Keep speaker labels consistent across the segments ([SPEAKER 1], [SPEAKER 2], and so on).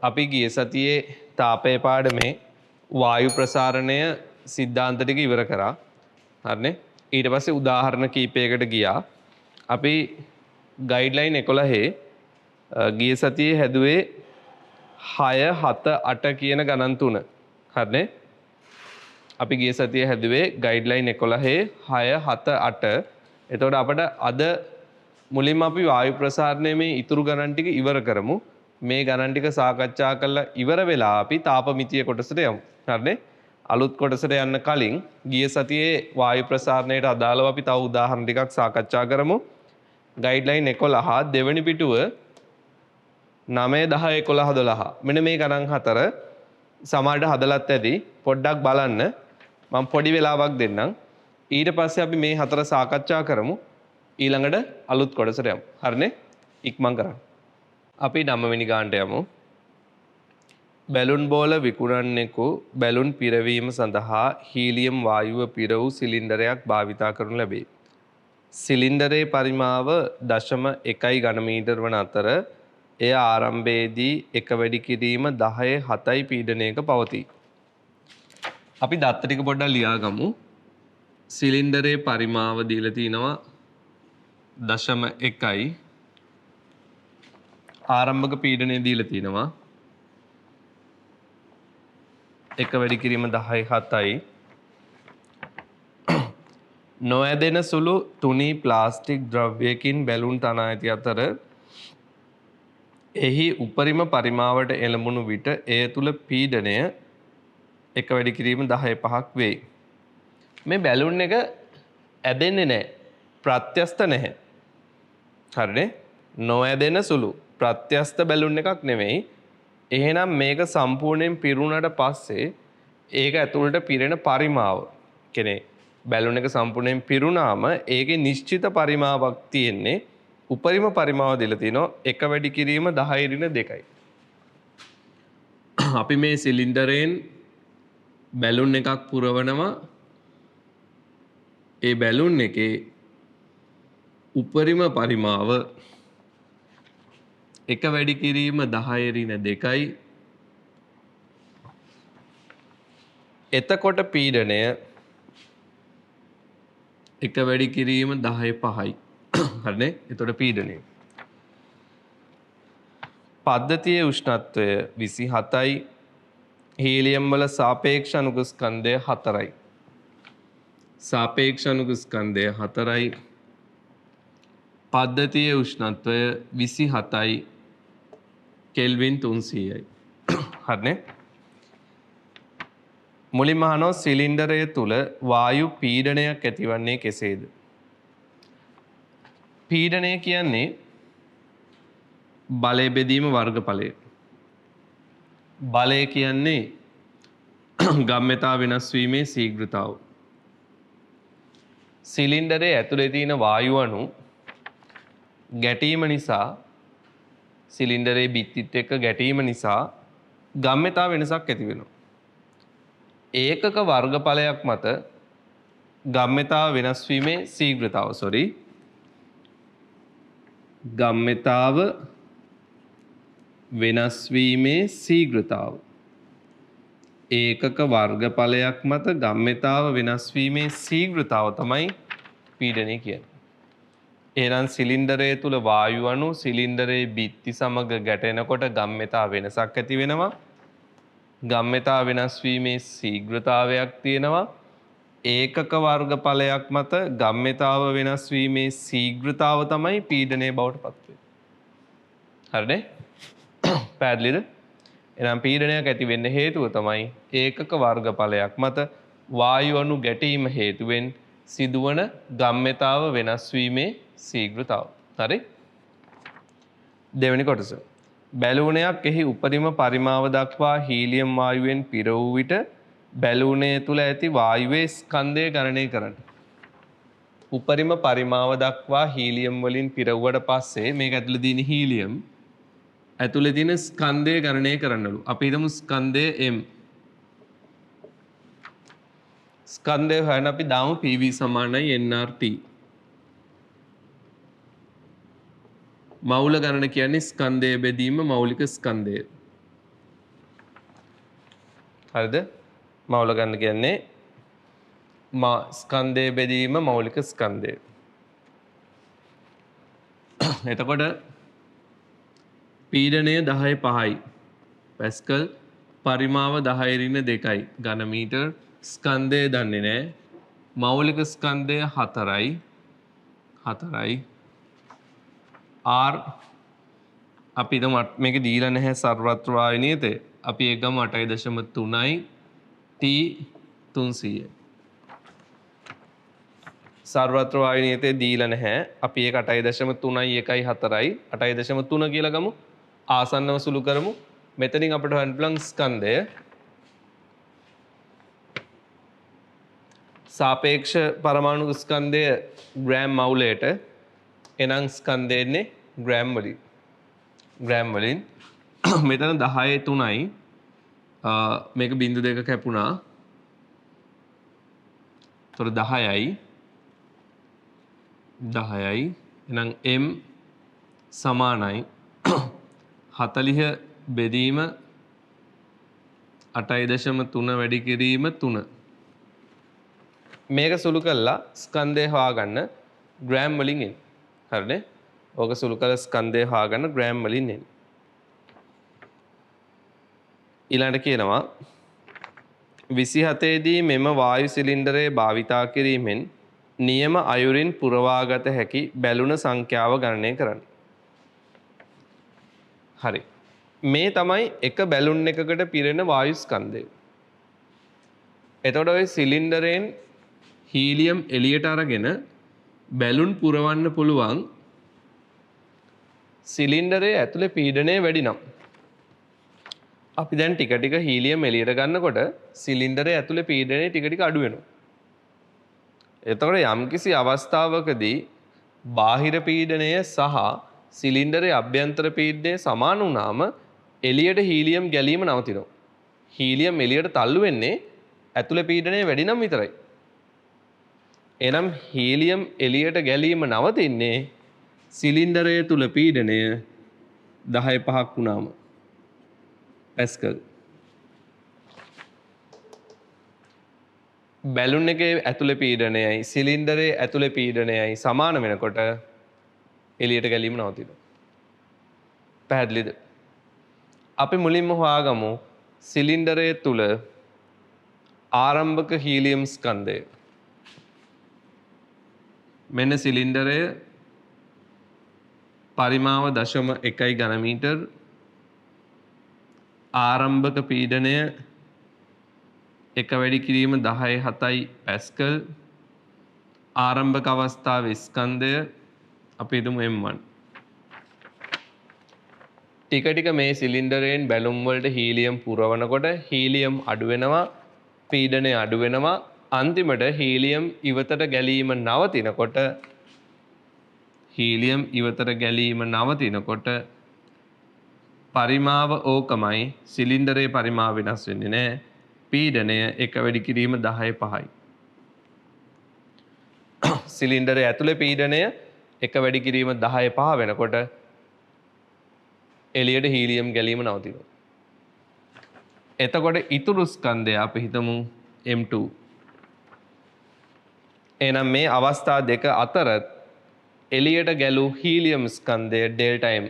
[SPEAKER 1] අපි ගිය සතියේ තාපය පාඩමේ වායු ප්‍රසාරණය සිද්ධාන්ත ටික ඉවර කරා. හරිනේ. ඊට පස්සේ උදාහරණ කීපයකට ගියා. අපි ගයිඩ්ලයින් 11 ගිය සතියේ හැදුවේ 6 7 8 කියන ගණන් තුන. හරිනේ. අපි ගිය සතියේ හැදුවේ ගයිඩ්ලයින් 11 6 7 8. එතකොට අපිට අද මුලින්ම අපි වායු ප්‍රසාරණය මේ ඉතුරු ගණන් ටික ඉවර කරමු. මේ ගණන් ටික සාකච්ඡා කරලා ඉවර වෙලා අපි තාපමිතිය කොටසට යමු. හරිනේ. අලුත් කොටසට යන්න කලින් ගිය සතියේ වායු ප්‍රසාරණයට අදාළව අපි තව උදාහරණ ටිකක් සාකච්ඡා කරමු. ගයිඩ්ලයින් 11 දෙවෙනි පිටුව 9 10 11 12. මෙන්න මේ ගණන් හතර සමහරට හදලත් ඇති. පොඩ්ඩක් බලන්න. මම පොඩි වෙලාවක් දෙන්නම්. ඊට පස්සේ අපි මේ හතර සාකච්ඡා කරමු. ඊළඟට අලුත් කොටසට යමු. හරිනේ? ඉක්මන් කරන්න. අපි 9 වෙනි ගානට යමු. බැලුන් බෝල විකුණන්නෙකු බැලුන් පිරවීම සඳහා හීලියම් වායුව පිර වූ සිලින්ඩරයක් භාවිතා කරනු ලැබේ. සිලින්ඩරයේ පරිමාව 0.1 ඝනමීටර වන අතර එය ආරම්භයේදී එක වැඩි කිරීම 10.7 පීඩනයක පවතී. අපි දත්ත ටික පොඩ්ඩක් ලියා ගමු. සිලින්ඩරයේ පරිමාව දීලා තිනවා 0.1යි. ආරම්භක පීඩනය දීලා තිනවා එක වැඩි කිරීම 10.7යි. නොඇදෙන සුළු තුනී ප්ලාස්ටික් ද්‍රව්‍යයකින් බැලුන් තනා ඇති අතර එහි උපරිම පරිමාවට එළඹුණු විට එය තුල පීඩනය එක වැඩි කිරීම 10.5ක් වේ. මේ බැලුන් එක ඇදෙන්නේ නැහැ. ප්‍රත්‍යස්ත නැහැ. හරිනේ? නොඇදෙන සුළු ප්‍රත්‍යස්ත බැලුන් එකක් නෙමෙයි. එහෙනම් මේක සම්පූර්ණයෙන් පිරුණාට පස්සේ ඒක ඇතුළට පිරෙන පරිමාව කියන්නේ බැලුන් එක සම්පූර්ණයෙන් පිරුණාම ඒකේ නිශ්චිත පරිමාවක් තියෙන්නේ. උපරිම පරිමාව දීලා තිනවා එක වැඩි කිරීම 10.2යි. අපි මේ සිලින්ඩරයෙන් බැලුන් එකක් පුරවනවා. ඒ බැලුන් එකේ උපරිම පරිමාව එක වැඩි කිරීම 10.2යි. එතකොට පීඩනය එක වැඩි කිරීම 10.5යි. හරිනේ? එතකොට පීඩනය. පද්ධතියේ උෂ්ණත්වය 27යි. හීලියම් වල සාපේක්ෂ අණුක ස්කන්ධය 4යි. සාපේක්ෂ අණුක ස්කන්ධය 4යි. පද්ධතියේ උෂ්ණත්වය 27යි. කෙල්වින් 300යි. හරිනේ? මුලින්ම අහනවා සිලින්ඩරය තුල වායු පීඩනයක් ඇතිවන්නේ කෙසේද? පීඩනය කියන්නේ බලය බෙදීම වර්ගඵලය. බලය කියන්නේ ගම්‍යතා වෙනස් වීමේ ශීඝ්‍රතාව. සිලින්ඩරයේ ඇතුලේ තියෙන වායු අණු ගැටීම නිසා සිලින්ඩරයේ බිත්තිත් එක්ක ගැටීම නිසා ගම්‍යතා වෙනසක් ඇති වෙනවා. ඒකක වර්ගඵලයක් මත ගම්‍යතාව වෙනස් වීමේ ශීඝ්‍රතාව ගම්‍යතාව වෙනස් වීමේ ශීඝ්‍රතාව ඒකක වර්ගඵලයක් මත ගම්‍යතාව වෙනස් වීමේ ශීඝ්‍රතාව තමයි පීඩනය කියන්නේ. එහෙනම් සිලින්ඩරය තුල වායු අණු සිලින්ඩරයේ බිත්ති සමග ගැටෙනකොට ගම්‍යතා වෙනසක් ඇති වෙනවා. ගම්‍යතා වෙනස් වීමේ ශීඝ්‍රතාවයක් තියෙනවා. ඒකක වර්ගඵලයක් මත ගම්‍යතාව වෙනස් වීමේ ශීඝ්‍රතාව තමයි පීඩනය බවට පත් වෙන්නේ. හරිනේ? පැහැදිලිද? එහෙනම් පීඩනයක් ඇති වෙන්න හේතුව තමයි ඒකක වර්ගඵලයක් මත වායු අණු ගැටීම හේතුවෙන් සිදුවන ගම්‍යතාව වෙනස් වීමේ ශීඝ්‍රතාව. හරි? දෙවෙනි කොටස. බැලූනයක් එහි උපරිම පරිමාව දක්වා හීලියම් වායුවෙන් පිර වූ විට බැලූනය තුල ඇති වායුවේ ස්කන්ධය ගණනය කරන්න. උපරිම පරිමාව දක්වා හීලියම් වලින් පිරවුවට පස්සේ මේක ඇතුලේ තියෙන හීලියම් ඇතුලේ තියෙන ස්කන්ධය ගණනය කරන්නලු. අපි හිතමු ස්කන්ධය m. ස්කන්ධය හොයන්න අපි දාමු PV = nRT. මෞල ගණන කියන්නේ ස්කන්ධය බෙදීම මෞලික ස්කන්ධය. හරිද? මවුල ගන්න කියන්නේ ස්කන්ධය බෙදීම මෞලික ස්කන්ධය. එතකොට පීඩනය 10.5යි පැස්කල්, පරිමාව 10.2යි ඝන මීටර්. ස්කන්ධය දන්නේ නැහැ. මෞලික ස්කන්ධය 4යි. R අපි හිතමු මේක දීලා නැහැ සර්වත්‍ර වායු නියතය. අපි ඒක ගමු 8.3යි T 300. සර්වත්‍ර වායු නියතය දීලා නැහැ. අපි ඒක 8.3යි 1යි 4යි 8.3 කියලා ගමු. ආසන්නව සුළු කරමු. මෙතනින් අපිට හොයන්න පුළුවන් ස්කන්ධය සාපේක්ෂ පරමාණු ස්කන්ධය ග්‍රෑම් මවුලයට. එනම් ස්කන්ධය එන්නේ ග්‍රෑම් වලින්. මෙතන 10.3යි. මේක බිංදු දෙක කැපුණා. ඒතර 10යි. එහෙනම් m සමානයි 40 බෙදීම 8.3 වැඩි කිරීම 3. මේක සුළු කළා ස්කන්ධය හොයාගන්න ග්‍රෑම් වලින් එන්නේ. හරිනේ? ඕක සුළු කළ ස්කන්ධය හොයාගන්න ග්‍රෑම් වලින් එන්නේ. ඊළඟට කියනවා 27 දී මෙම වායු සිලින්ඩරය භාවිතා කිරීමෙන් නියම අයුරින් පුරවාගත හැකි බැලුන සංඛ්‍යාව ගණනය කරන්න. හරි. මේ තමයි එක බැලුන් එකකට පිරෙන වායු ස්කන්ධය. එතකොට ওই සිලින්ඩරයෙන් හීලියම් එළියට අරගෙන බැලුන් පුරවන්න පුළුවන් සිලින්ඩරයේ ඇතුලේ පීඩනය වැඩි නම් අපි දැන් ටික ටික හීලියම් එළියට ගන්නකොට සිලින්ඩරයේ ඇතුලේ පීඩනය ටික ටික අඩු වෙනවා. එතකොට යම්කිසි අවස්ථාවකදී බාහිර පීඩනය සහ සිලින්ඩරයේ අභ්‍යන්තර පීඩනය සමාන වුණාම එළියට හීලියම් ගැලීම නවතිනවා. හීලියම් එළියට තල්ලු වෙන්නේ ඇතුලේ පීඩනය වැඩි නම් විතරයි. එනම් හීලියම් එළියට ගැලීම නවතින්නේ සිලින්ඩරය තුල පීඩනය 10.5ක් වුණාම පැස්කල්. බැලුන් එකේ ඇතුලේ පීඩනයයි සිලින්ඩරයේ ඇතුලේ පීඩනයයි සමාන වෙනකොට එළියට ගැලීම නවතිනවා. පැහැදිලිද? අපි මුලින්ම හොයාගමු සිලින්ඩරය තුල ආරම්භක හීලියම් ස්කන්ධය. මෙන්න සිලින්ඩරය පරිමාව 0.1 ඝන මීටර්. ආරම්භක පීඩනය 1 වැඩි කිරීම 10.7යි පැස්කල්. ආරම්භක අවස්ථාවේ ස්කන්ධය අපි හිතමු M1. ටික ටික මේ සිලින්ඩරයෙන් බැලුම් වලට හීලියම් පුරවනකොට හීලියම් අඩු වෙනවා, පීඩනය අඩු වෙනවා. අන්තිමට හීලියම් ඉවතට ගැලීම නවතිනකොට පරිමාව ඕකමයි. සිලින්ඩරයේ පරිමාව වෙනස් වෙන්නේ නැහැ. පීඩනය 1 වැඩි කිරීම 10.5යි. සිලින්ඩරයේ ඇතුලේ පීඩනය 1 වැඩි කිරීම 10.5 වෙනකොට එළියට හීලියම් ගැලීම නවතිනවා. එතකොට ඉතුරු ස්කන්ධය අපි හිතමු M2. එහෙනම් මේ අවස්ථා දෙක අතර එළියට ගැලූ හීලියම් ස්කන්ධය ඩෙල්ටා M.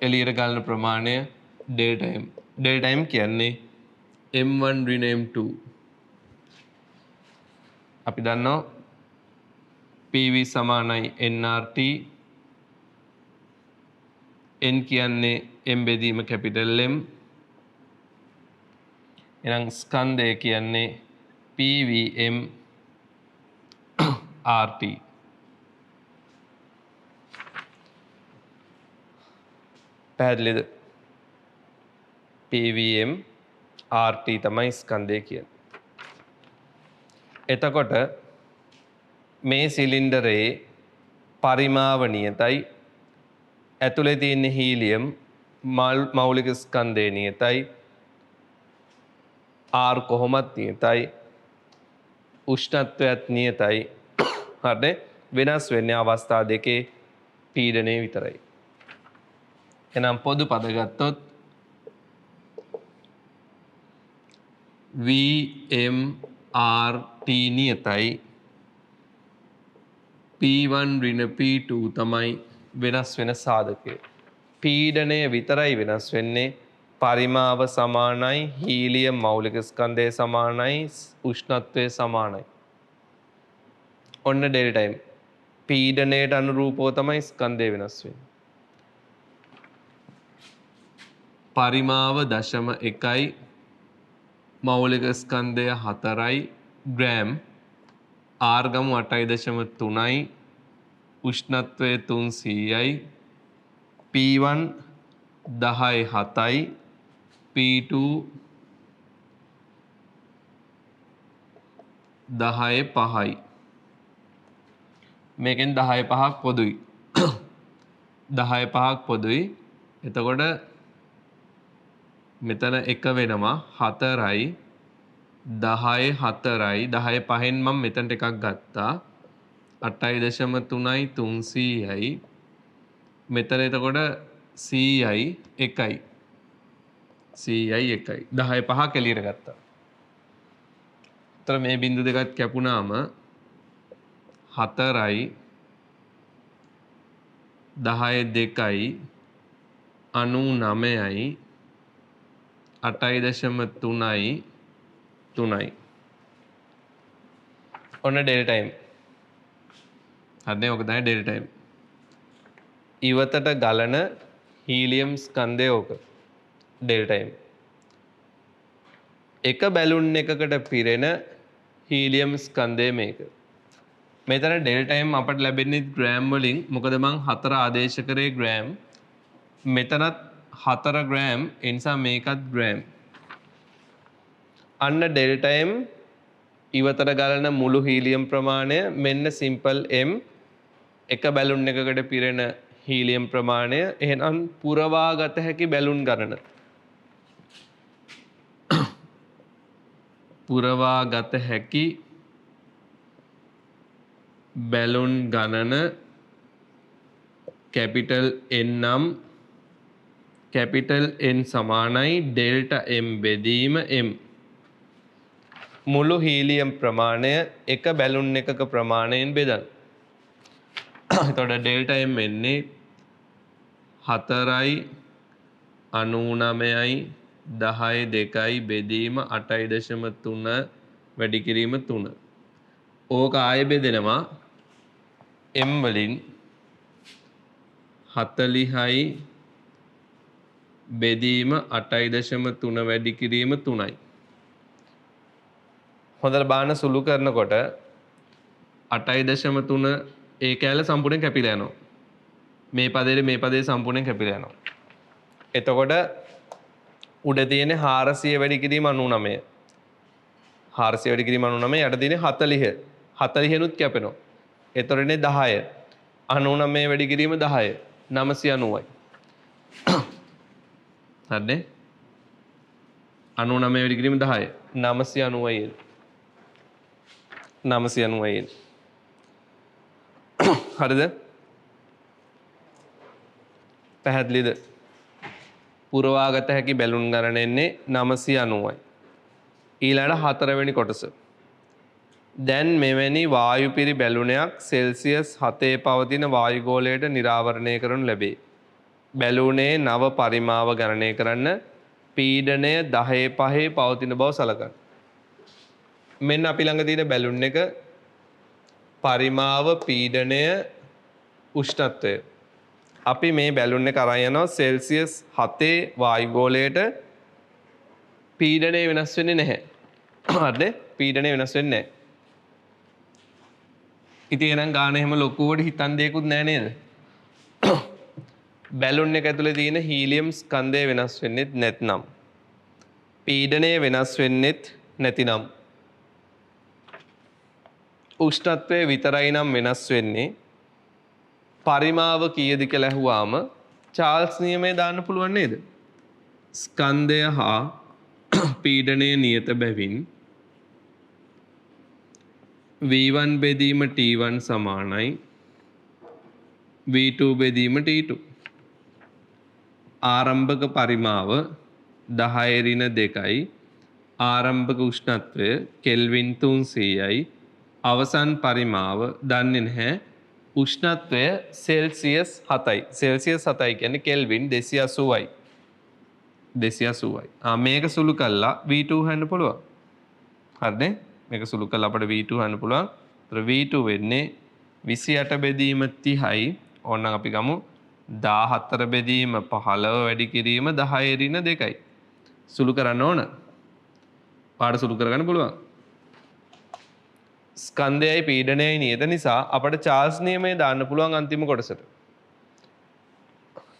[SPEAKER 1] එළියට ගලන ප්‍රමාණය ඩෙල්ටා M. ඩෙල්ටා M කියන්නේ M1 ඍණ M2. අපි දන්නවා PV සමානයි nRT. n කියන්නේ m බෙදීම කැපිටල් M. එහෙනම් ස්කන්ධය කියන්නේ PVM RT. පැහැදිලිද? PVM RT තමයි ස්කන්ධය කියන්නේ. එතකොට මේ සිලින්ඩරයේ පරිමාව නියතයි. ඇතුලේ තියෙන හීලියම් මෞලික ස්කන්ධය නියතයි. R කොහොමත් නියතයි. උෂ්ණත්වයත් නියතයි. හරිනේ? වෙනස් වෙන්නේ අවස්ථා දෙකේ පීඩනය විතරයි. එහෙනම් පොදු පද ගත්තොත් VMRT නියතයි P1 ඍණ P2 තමයි වෙනස් වෙන සාධකය. පීඩනය විතරයි වෙනස් වෙන්නේ. පරිමාව සමානයි, හීලියම් මෞලික ස්කන්ධය සමානයි, උෂ්ණත්වය සමානයි. ඔන්න ඩෙල්ටා M. පීඩනයට අනුරූපව තමයි ස්කන්ධය වෙනස් වෙන්නේ. පරිමාව 0.1යි, මෞලික ස්කන්ධය 4යි, ග්‍රෑම්, R ගමු 8.3යි, උෂ්ණත්වය 300යි, P1 10.7යි, P2 10.5යි. මේකෙන් 10.5ක් පොදුයි. 10.5ක් පොදුයි. එතකොට මෙතන එක වෙනවා 4යි 10.4යි 10.5න් මම මෙතනට එකක් ගත්තා 8.3යි 300යි මෙතන එතකොට 100යි 1යි 100යි 1යි 10.5 එළියට ගත්තා. එතන මේ බිංදු දෙකත් කැපුණාම 4යි 10.2යි 99යි 8.3යි 3යි. ඔන්න ඩෙල්ටා M. හරිනේ ඔක තමයි ඩෙල්ටා M. ඉවතට ගලන හීලියම් ස්කන්ධය ඕක. Delta M. එක බැලුන් එකකට පිරෙන හීලියම් ස්කන්ධය මේක. මෙතන ඩෙල්ටා M අපට ලැබෙන්නේ ග්‍රෑම් වලින්. මොකද මං 4 ආදේශ කරේ ග්‍රෑම්. මෙතනත් 4 ග්‍රෑම්. ඒ නිසා මේකත් ග්‍රෑම්. අන්න ඩෙල්ටා M ඉවතට ගලන මුළු හීලියම් ප්‍රමාණය මෙන්න සිම්පල් M එක බැලුන් එකකට පිරෙන හීලියම් ප්‍රමාණය. එහෙනම් පුරවා ගත හැකි බැලුන් ගණන. පුරවා ගත හැකි බැලුන් ගණන කැපිටල් N නම් කැපිටල් N සමානයි ඩෙල්ටා M බෙදීම M. මුළු හීලියම් ප්‍රමාණය එක බැලුන් එකක ප්‍රමාණයෙන් බෙදන්න. එතකොට ඩෙල්ටා M එන්නේ 4යි 99යි 10.2යි බෙදීම 8.3 වැඩි කිරීම 3. ඕක ආයෙ බෙදෙනවා M වලින් 40යි බෙදීම 8.3 වැඩි කිරීම 3යි. හොඳට බාන සුළු කරනකොට 8.3 ඒ කැලේ සම්පූර්ණයෙන් කැපිලා යනවා. මේ පදේ සම්පූර්ණයෙන් කැපිලා යනවා. එතකොට උඩ තියෙන්නේ 400 වැඩි කිරීම 99. 400 වැඩි කිරීම 99 යට තියෙන්නේ 40. 40 නුත් කැපෙනවා. එතකොට ඉන්නේ 10. 99 වැඩි කිරීම 10. 990යි. හරිනේ? 99 වැඩි කිරීම 10. 990යි. 990යි. හරිද? පැහැදිලිද? පුරවාගත හැකි බැලුන් ගණන එන්නේ 990යි. ඊළඟ 4 වෙනි කොටස. දැන් මෙවැනි වායු පිරි බැලුනයක් සෙල්සියස් 7 පවතින වායු ගෝලයට නිරාවරණය කරනු ලැබේ. බැලුනේ නව පරිමාව ගණනය කරන්න පීඩනය 10.5 පවතින බව සලකන්න. මෙන්න අපි ළඟ තියෙන බැලුන් එක පරිමාව පීඩනය උෂ්ණත්වය. අපි මේ බැලුන් එක අරන් යනවා සෙල්සියස් 7 වායු ගෝලයට පීඩනය වෙනස් වෙන්නේ නැහැ. හරිද? පීඩනය වෙනස් වෙන්නේ නැහැ. ඉතින් එහෙනම් ගාන එහෙම ලොකුවට හිතන් දෙයක්වත් නැහැ නේද? බැලුන් එක ඇතුලේ තියෙන හීලියම් ස්කන්ධය වෙනස් වෙන්නේ නැත්නම් පීඩනය වෙනස් වෙන්නේ නැතිනම් උෂ්ණත්වය විතරයි නම් වෙනස් වෙන්නේ පරිමාව කීයද කියලා අහුවාම චාල්ස් නියමය දාන්න පුළුවන් නේද? ස්කන්ධය හා පීඩනය නියත බැවින් V1 බෙදීම T1 සමානයි V2 බෙදීම T2. ආරම්භක පරිමාව 10 ඍණ 2යි ආරම්භක උෂ්ණත්වය කෙල්වින් 300යි අවසන් පරිමාව දන්නේ නැහැ උෂ්ණත්වය සෙල්සියස් 7යි සෙල්සියස් 7යි කියන්නේ කෙල්වින් 280යි 280යි මේක සුළු කළා V2 හොයන්න පුළුවන් හරිනේ මේක සුළු කළා අපිට V2 හොයන්න පුළුවන් ඒතර V2 වෙන්නේ 28 බෙදීම 30යි ඕනනම් අපි ගමු 14 බෙදීම 15 වැඩි කිරීම 10 ඍණ 2යි සුළු කරන්න ඕන පාඩ සුළු කරගන්න පුළුවන් ස්කන්ධයයි පීඩනයයි නියත නිසා අපට චාල්ස් නියමය දාන්න පුළුවන් අන්තිම කොටසට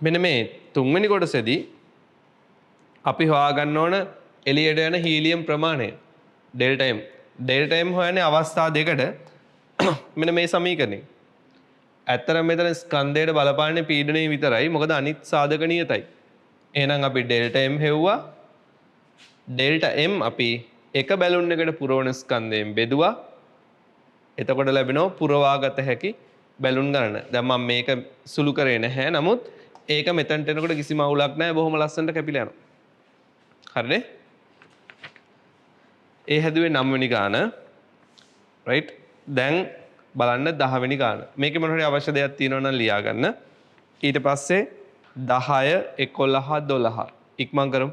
[SPEAKER 1] මෙන්න මේ තුන්වෙනි කොටසේදී අපි හොයාගන්න ඕන එළියට යන හීලියම් ප්‍රමාණය ඩෙල්ටා M හොයන්නේ අවස්ථා දෙකට මෙන්න මේ සමීකරණය ඇත්තටම මෙතන ස්කන්ධයට බලපාන්නේ පීඩනය විතරයි මොකද අනිත් සාධක නියතයි එහෙනම් අපි ඩෙල්ටා M හෙව්වා ඩෙල්ටා M අපි එක බැලුන් එකට පුරවන ස්කන්ධයෙන් බෙදුවා එතකොට ලැබෙනවා පුරවාගත හැකි බැලුන් ගණන. දැන් මම මේක සුළු කරේ නැහැ. නමුත් ඒක මෙතනට එනකොට කිසිම අවුලක් නැහැ. බොහොම ලස්සනට කැපිලා යනවා. හරිනේ? ඒ හැදුවේ 9 වෙනි ගාන. right? දැන් බලන්න 10 වෙනි ගාන. මේකේ මොන හරි අවශ්‍ය දෙයක් තියෙනවා නම් ලියා ගන්න. ඊට පස්සේ 10 11 12 ඉක්මන් කරමු.